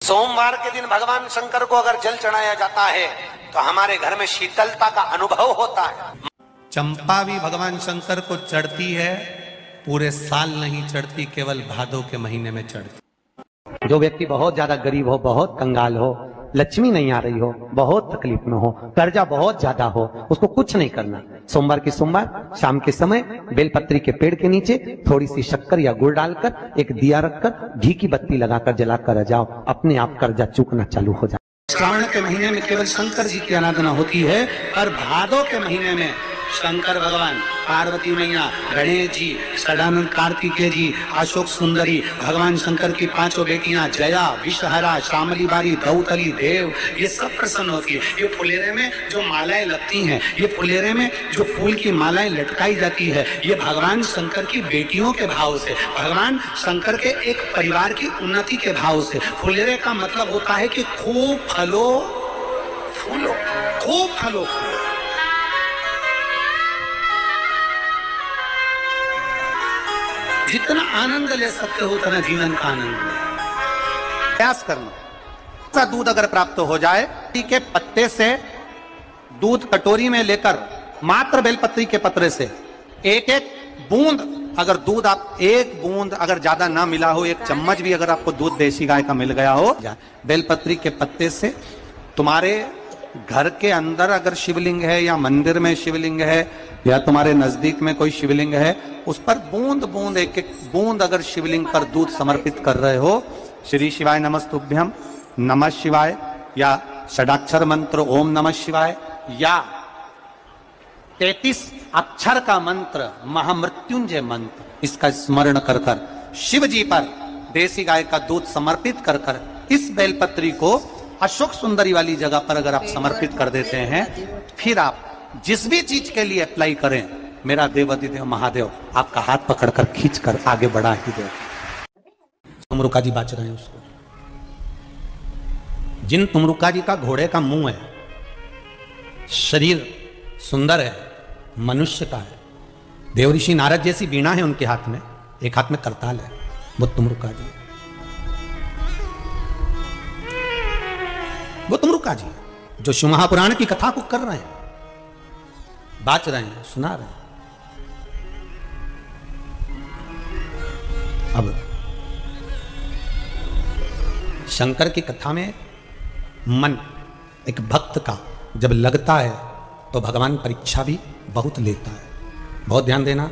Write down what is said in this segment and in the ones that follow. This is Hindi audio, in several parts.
सोमवार के दिन भगवान शंकर को अगर जल चढ़ाया जाता है तो हमारे घर में शीतलता का अनुभव होता है। चंपा भी भगवान शंकर को चढ़ती है, पूरे साल नहीं चढ़ती, केवल भादों के महीने में चढ़ती। जो व्यक्ति बहुत ज्यादा गरीब हो, बहुत कंगाल हो, लक्ष्मी नहीं आ रही हो, बहुत तकलीफ में हो, कर्जा बहुत ज्यादा हो, उसको कुछ नहीं करना। सोमवार की सोमवार शाम के समय बेलपत्री के पेड़ के नीचे थोड़ी सी शक्कर या गुड़ डालकर एक दिया रखकर घी की बत्ती लगाकर जलाकर आ जाओ, अपने आप कर्जा चूकना चालू हो जाए। श्रावण के महीने में केवल शंकर जी की आराधना होती है, और भादों के महीने में शंकर भगवान, पार्वती मैया, गणेश जी, सदानंद कार्तिकेय जी, अशोक सुंदरी, भगवान शंकर की पांचों बेटियां जया, विषहरा, श्यामली बारी, दौतली, देव, ये सब प्रसन्न होती है। ये फुलेरे में जो मालाएं लगती हैं, ये फुलेरे में जो फूल की मालाएं लटकाई जाती है, ये भगवान शंकर की बेटियों के भाव से, भगवान शंकर के एक परिवार की उन्नति के भाव से। फुलेरे का मतलब होता है कि खूब फलो फूलो, खूब फलो फूलो। जितना आनंद ले सकते हो उतना जीवन का आनंद प्रयास करना। दूध अगर प्राप्त हो जाए, के पत्ते से दूध कटोरी में लेकर मात्र बेलपत्री के पत्रे से एक एक बूंद, अगर दूध आप एक बूंद अगर ज्यादा ना मिला हो, एक चम्मच भी अगर आपको दूध देसी गाय का मिल गया हो, बेलपत्री के पत्ते से तुम्हारे घर के अंदर अगर शिवलिंग है या मंदिर में शिवलिंग है या तुम्हारे नजदीक में कोई शिवलिंग है, उस पर बूंद बूंद एक एक बूंद अगर शिवलिंग पर दूध समर्पित कर रहे हो, श्री शिवाय नमस्तुभ्यम, नमः शिवाय, या षडाक्षर मंत्र ओम नमः शिवाय, या 33 अक्षर का मंत्र महामृत्युंजय मंत्र, इसका स्मरण कर कर शिव जी पर देसी गाय का दूध समर्पित कर कर इस बेलपत्री को अशोक सुंदरी वाली जगह पर अगर आप समर्पित कर देते हैं, फिर आप जिस भी चीज के लिए अप्लाई करें, मेरा देवाधिदेव महादेव आपका हाथ पकड़कर खींचकर आगे बढ़ा ही दे। तुमरुका जी बाच रहे हैं उसको, जिन तुमरुका जी का घोड़े का मुंह है, शरीर सुंदर है, मनुष्य का है, देवऋषि नारद जैसी वीणा है उनके हाथ में, एक हाथ में करताल है, वो तुमरुका जी, वो तुमरुका जी जो शिव महापुराण की कथा को कर रहे हैं, बाच रहे हैं, सुना रहे हैं। अब शंकर की कथा में मन एक भक्त का जब लगता है तो भगवान परीक्षा भी बहुत लेता है। बहुत ध्यान देना,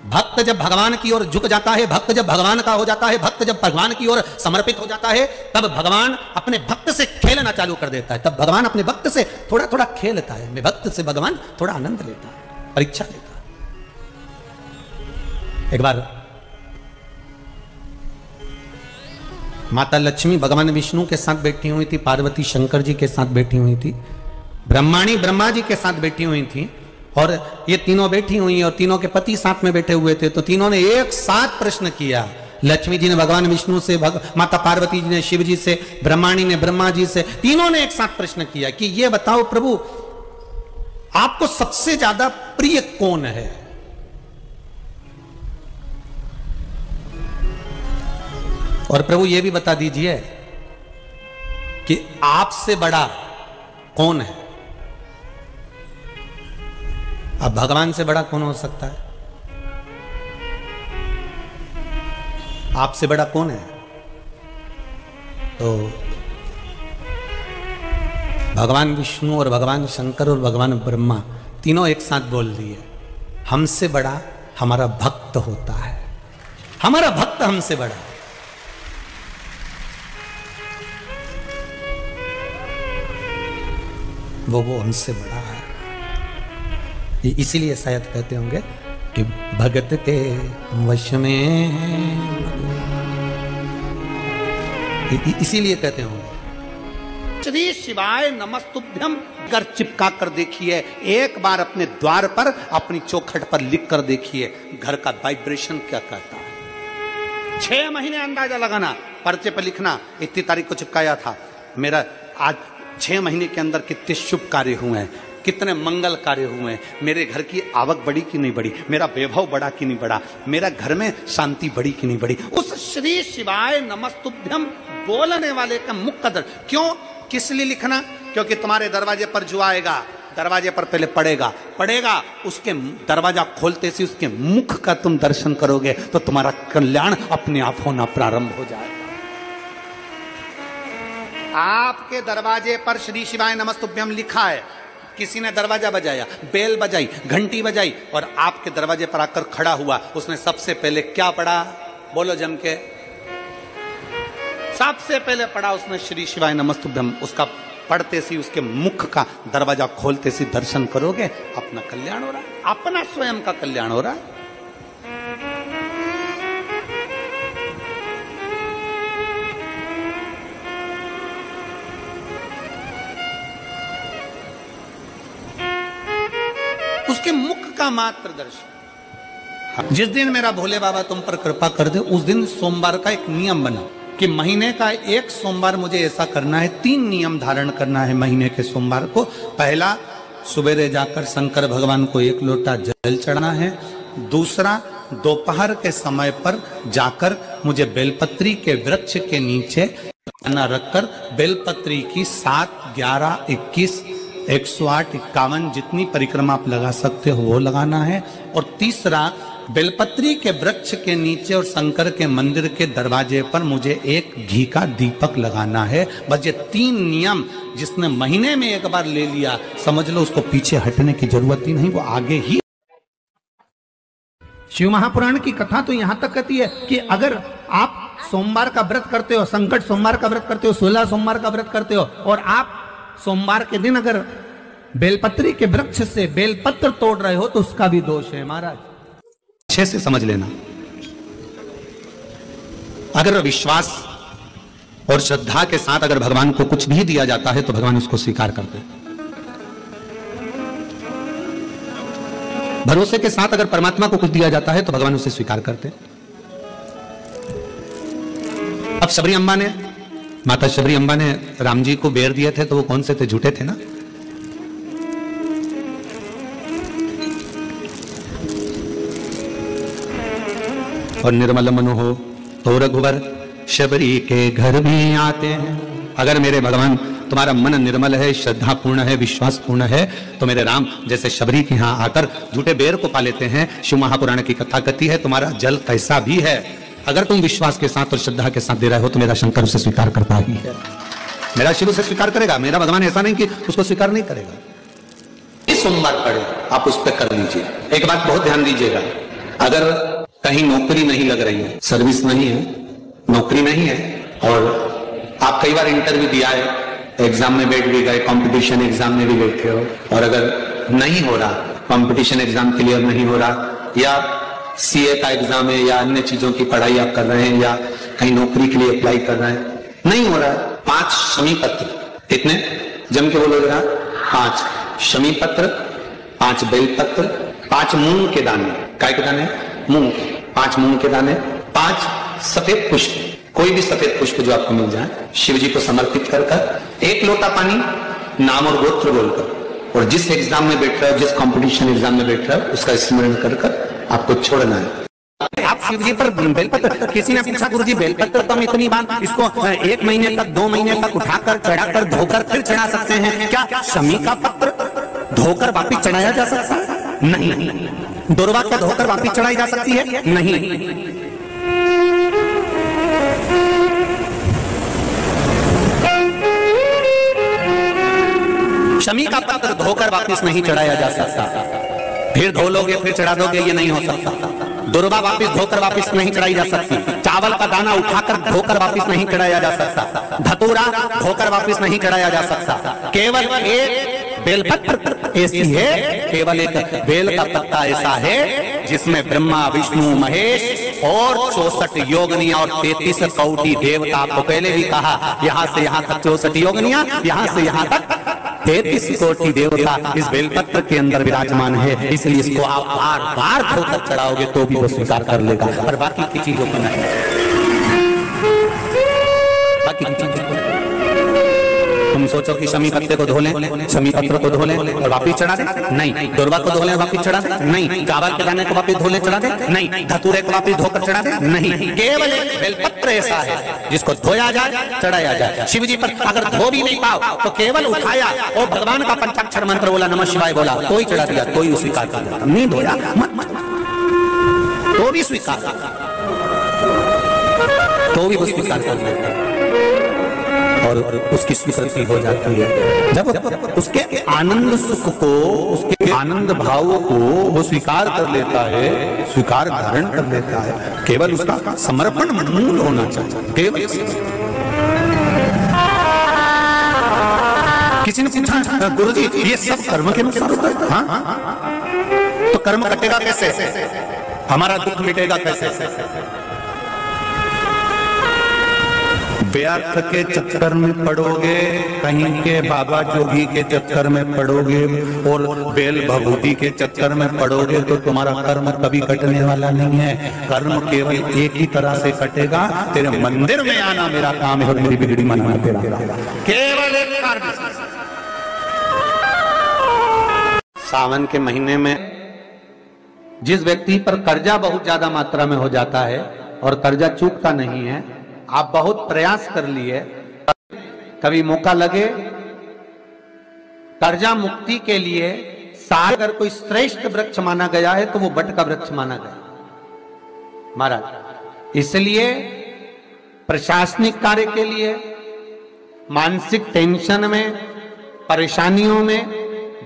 भक्त जब भगवान की ओर झुक जाता है, भक्त जब भगवान का हो जाता है, भक्त जब भगवान की ओर समर्पित हो जाता है, तब भगवान अपने भक्त से खेलना चालू कर देता है। तब भगवान अपने भक्त से थोड़ा थोड़ा खेलता है, मैं भक्त से भगवान थोड़ा आनंद लेता है, परीक्षा लेता है। एक बार माता लक्ष्मी भगवान विष्णु के साथ बैठी हुई थी, पार्वती शंकर जी के साथ बैठी हुई थी, ब्रह्माणी ब्रह्मा जी के साथ बैठी हुई थी, और ये तीनों बैठी हुई और तीनों के पति साथ में बैठे हुए थे। तो तीनों ने एक साथ प्रश्न किया, लक्ष्मी जी ने भगवान विष्णु से, माता पार्वती जी ने शिव जी से, ब्रह्माणी ने ब्रह्मा जी से, तीनों ने एक साथ प्रश्न किया कि ये बताओ प्रभु, आपको सबसे ज्यादा प्रिय कौन है? और प्रभु ये भी बता दीजिए कि आपसे बड़ा कौन है? अब भगवान से बड़ा कौन हो सकता है? आपसे बड़ा कौन है? तो भगवान विष्णु और भगवान शंकर और भगवान ब्रह्मा तीनों एक साथ बोल दिए, हमसे बड़ा हमारा भक्त होता है, हमारा भक्त हमसे बड़ा। वो हमसे बड़ा है। इसीलिए शायद कहते होंगे कि भगत के वश में, इसीलिए कहते होंगे श्री शिवाय नमस्तुभ्यम कर चिपका कर देखिए, एक बार अपने द्वार पर अपनी चौखट पर लिख कर देखिए, घर का वाइब्रेशन क्या कहता है। 6 महीने अंदाजा लगाना, पर्चे पर लिखना, इतनी तारीख को चिपकाया था, मेरा आज 6 महीने के अंदर कितने शुभ कार्य हुए हैं, कितने मंगल कार्य हुए, मेरे घर की आवक बढ़ी कि नहीं बढ़ी, मेरा वैभव बढ़ा कि नहीं बढ़ा, मेरा घर में शांति बढ़ी कि नहीं बढ़ी। उस श्री शिवाय नमस्तुभ्यम बोलने वाले का मुख कदर क्यों, किस लिए लिखना? क्योंकि तुम्हारे दरवाजे पर जो आएगा, दरवाजे पर पहले पड़ेगा, उसके दरवाजा खोलते से उसके मुख का तुम दर्शन करोगे तो तुम्हारा कल्याण अपने आप होना प्रारंभ हो जाएगा। आपके दरवाजे पर श्री शिवाय नमस्तुभ्यम लिखा है, किसी ने दरवाजा बजाया, बेल बजाई, घंटी बजाई और आपके दरवाजे पर आकर खड़ा हुआ, उसने सबसे पहले क्या पढ़ा? बोलो जम के। सबसे पहले पढ़ा उसने श्री शिवाय नमस्तुभ्यम। उसका पढ़ते सी उसके मुख का दरवाजा खोलते सी दर्शन करोगे, अपना कल्याण हो रहा है, अपना स्वयं का कल्याण हो रहा है। उसके मुख का मात्र दर्शन। जिस दिन मेरा भोले बाबा तुम पर कृपा कर दे, उस दिन सोमवार का एक नियम बना कि महीने का एक सोमवार मुझे ऐसा करना है, 3 नियम धारण करना है महीने के सोमवार को। पहला, सुबेरे जाकर शंकर भगवान को 1 लोटा जल चढ़ाना है। दूसरा, दोपहर के समय पर जाकर मुझे बेलपत्री के वृक्ष के नीचे खाना रखकर बेलपत्री की 7, 11, 21, 108, 51 जितनी परिक्रमा आप लगा सकते हो वो लगाना है। और तीसरा, बेलपत्री के वृक्ष के नीचे और शंकर के मंदिर के दरवाजे पर मुझे एक घी का दीपक लगाना है। बस ये 3 नियम जिसने महीने में एक बार ले लिया, समझ लो उसको पीछे हटने की जरूरत ही नहीं, वो आगे ही। शिव महापुराण की कथा तो यहां तक कहती है कि अगर आप सोमवार का व्रत करते हो, संकट सोमवार का व्रत करते हो, 16 सोमवार का व्रत करते हो, और आप सोमवार के दिन अगर बेलपत्री के वृक्ष से बेलपत्र तोड़ रहे हो तो उसका भी दोष है महाराज। अच्छे से समझ लेना, अगर विश्वास और श्रद्धा के साथ अगर भगवान को कुछ भी दिया जाता है तो भगवान उसको स्वीकार करते हैं। भरोसे के साथ अगर परमात्मा को कुछ दिया जाता है तो भगवान उसे स्वीकार करते हैं। अब शबरी अम्बा ने, माता शबरी अम्बा ने राम जी को बेर दिए थे तो वो कौन से थे? झूठे थे ना। और निर्मल मन हो तो रघुवर शबरी के घर भी आते हैं। अगर मेरे भगवान तुम्हारा मन निर्मल है, श्रद्धा पूर्ण है, विश्वास पूर्ण है, तो मेरे राम जैसे शबरी के यहां आकर झूठे बेर को पा लेते हैं। शिव महापुराण की कथा कहती है तुम्हारा जल कैसा भी है, अगर तुम विश्वास के साथ और श्रद्धा के साथ दे रहे हो तो मेरा शंकर उसे स्वीकार करता ही है, मेरा शिव उसे स्वीकार करेगा। मेरा भगवान ऐसा नहीं कि उसको स्वीकार नहीं करेगा। इस सोमवार पढ़े आप उस पर कर लीजिए। एक बात बहुत ध्यान दीजिएगा, अगर कहीं नौकरी नहीं लग रही है, सर्विस नहीं है, नौकरी नहीं है, और आप कई बार इंटरव्यू दिया है, एग्जाम में बैठ भी गए, कंपटीशन एग्जाम में भी बैठे हो, और अगर नहीं हो रहा, कंपटीशन एग्जाम क्लियर नहीं हो रहा, या सीए का एग्जाम है, या अन्य चीजों की पढ़ाई आप कर रहे हैं, या कहीं नौकरी के लिए अप्लाई कर रहे हैं, नहीं हो रहा, 5 शमी पत्र, कितने जम के बोलो जरा, 5 शमी पत्र, 5 बेल पत्र, 5 मूंग के दाने, काय के दाने? मूंग, 5 मूंग के दाने, 5 सफेद पुष्प, कोई भी सफेद पुष्प जो आपको मिल जाए, शिव जी को समर्पित कर 1 लोटा पानी, नाम और गोत्र बोलकर, और जिस एग्जाम में बैठ रहे हो, जिस कंपटीशन एग्जाम में बैठ रहे हो, उसका स्मरण कर आपको छोड़ना है। आप शिव जी पर बेलपत्र, किसी ने पूछा गुरुजी बेलपत्र तो हम इतनी बार इसको 1 महीने तक 2 महीने तक उठाकर चढ़ाकर धोकर फिर चढ़ा सकते हैं, क्या शमी का पत्र धोकर वापिस चढ़ाया जा सकता है? नहीं। दुर्वा क्या धोकर वापिस चढ़ाई जा सकती है? नहीं। शमी का पत्र धोकर वापिस नहीं चढ़ाया जा सकता, फिर धो लोगे फिर चढ़ा दोगे, ये नहीं हो सकता। दुर्वा वापिस धोकर वापिस नहीं चढ़ाई जा सकती, चावल का दाना उठाकर धोकर वापिस नहीं चढ़ाया जा सकता, धतूरा धोकर वापिस नहीं चढ़ाया जा सकता। केवल एक बेलपत्र ऐसी है, केवल एक बेल का पत्ता ऐसा है जिसमें ब्रह्मा विष्णु महेश और 64 योगनियां और 33 कौटी देवता, आपको पहले भी कहा, यहां से यहां तक 64 योगनियां, यहां से यहां तक 33 कोटि देवता इस बेलपत्र के अंदर विराजमान है। इसलिए इसको आप बार बार धोकर चढ़ाओगे तो भी वो स्वीकार कर लेगा, और बाकी की चीजों को नहीं, बाकी की चीजों को। तुम सोचो कि शमी पत्ते को धो लें, शमी पत्र को धो लें और वापिस चढ़ा दे? नहीं। दुर्वा को धो लें वापिस चढ़ा दे? नहीं। चावल के दाने को वापिस धो लें चढ़ा दे? नहीं। धतूरे को वापिस धोकर चढ़ा दे? नहीं। केवल एक बेलपत्र ऐसा है जिसको धोया जाए, चढ़ाया जाए। शिव जी पर अगर धो भी नहीं पाओ तो केवल उठाया और भगवान का पंचाक्षर मंत्र बोला, नमः शिवाय बोला, तो ही चढ़ा दिया, तो ही स्वीकार कर दिया। नहीं धोया मत, तो भी स्वीकार, तो भी वो स्वीकार कर लेते और उसकी स्वीकृति हो जाती है। जब उसके आनंद सुख को, उसके आनंद भाव को वो स्वीकार कर लेता है, स्वीकार धारण कर लेता है, केवल उसका समर्पण मूल होना चाहिए। केवल किसी ने पूछा गुरुजी ये सब कर्म के अनुसार होता है? हाँ, तो कर्म कटेगा कैसे, हमारा दुख मिटेगा कैसे? व्यर्थ के चक्कर में पड़ोगे, कहीं के बाबा जोगी के चक्कर में पड़ोगे और बेल भभूति के चक्कर में पड़ोगे तो तुम्हारा कर्म कभी कटने वाला नहीं है। कर्म केवल एक ही तरह से कटेगा, तेरे मंदिर में आना मेरा काम है और मेरी बिगड़ी मनाना तेरा। केवल एक कार्य। सावन के महीने में जिस व्यक्ति पर कर्जा बहुत ज्यादा मात्रा में हो जाता है और कर्जा चूकता नहीं है, आप बहुत प्रयास कर लिए, कभी मौका लगे कर्जा मुक्ति के लिए अगर कोई श्रेष्ठ वृक्ष माना गया है तो वो बट का वृक्ष माना गया महाराज। इसलिए प्रशासनिक कार्य के लिए, मानसिक टेंशन में, परेशानियों में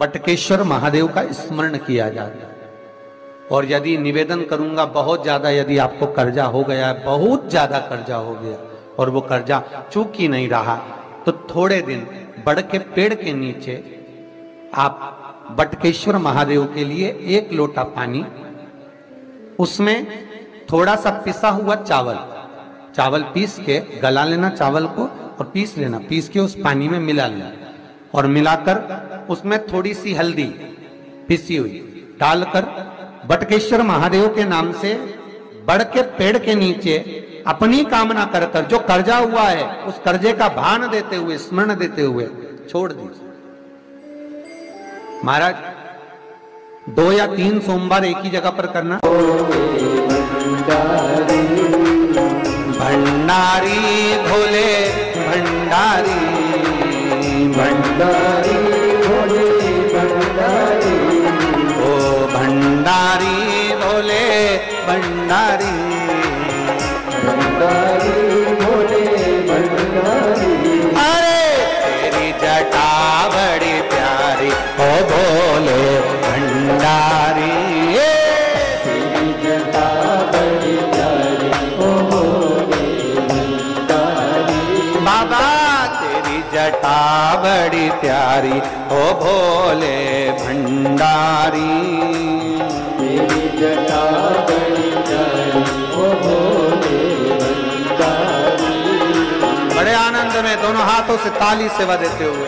बटकेश्वर महादेव का स्मरण किया जाता है। और यदि निवेदन करूंगा, बहुत ज्यादा यदि आपको कर्जा हो गया है, बहुत ज्यादा कर्जा हो गया और वो कर्जा चूक ही नहीं रहा, तो थोड़े दिन बड़ के पेड़ के नीचे आप बटकेश्वर महादेव के लिए 1 लोटा पानी, उसमें थोड़ा सा पिसा हुआ चावल पीस के गला लेना चावल को और पीस लेना, पीस के उस पानी में मिला लेना और मिलाकर उसमें थोड़ी सी हल्दी पिसी हुई डालकर बटकेश्वर महादेव के नाम से बड़ के पेड़ के नीचे अपनी कामना कर कर जो कर्जा हुआ है उस कर्जे का भान देते हुए, स्मरण देते हुए छोड़ दीजिए महाराज। 2 या 3 सोमवार एक ही जगह पर करना। भंडारी भोले भंडारी, भंडारी भोले भंडारी, ओ भंडारी भोले भंडारी, भंडारी भोले भंडारी। अरे तेरी जटा बड़ी प्यारी ओ भोले भंडारी, तेरी जटा बड़ी प्यारी ओ भोले भंडारी। बाबा तेरी जटा बड़ी प्यारी ओ भोले भंडारी, तेरी जटा बड़ी प्यारी ओ भोले भंडारी। बड़े आनंद में दोनों हाथों से ताली सेवा देते हुए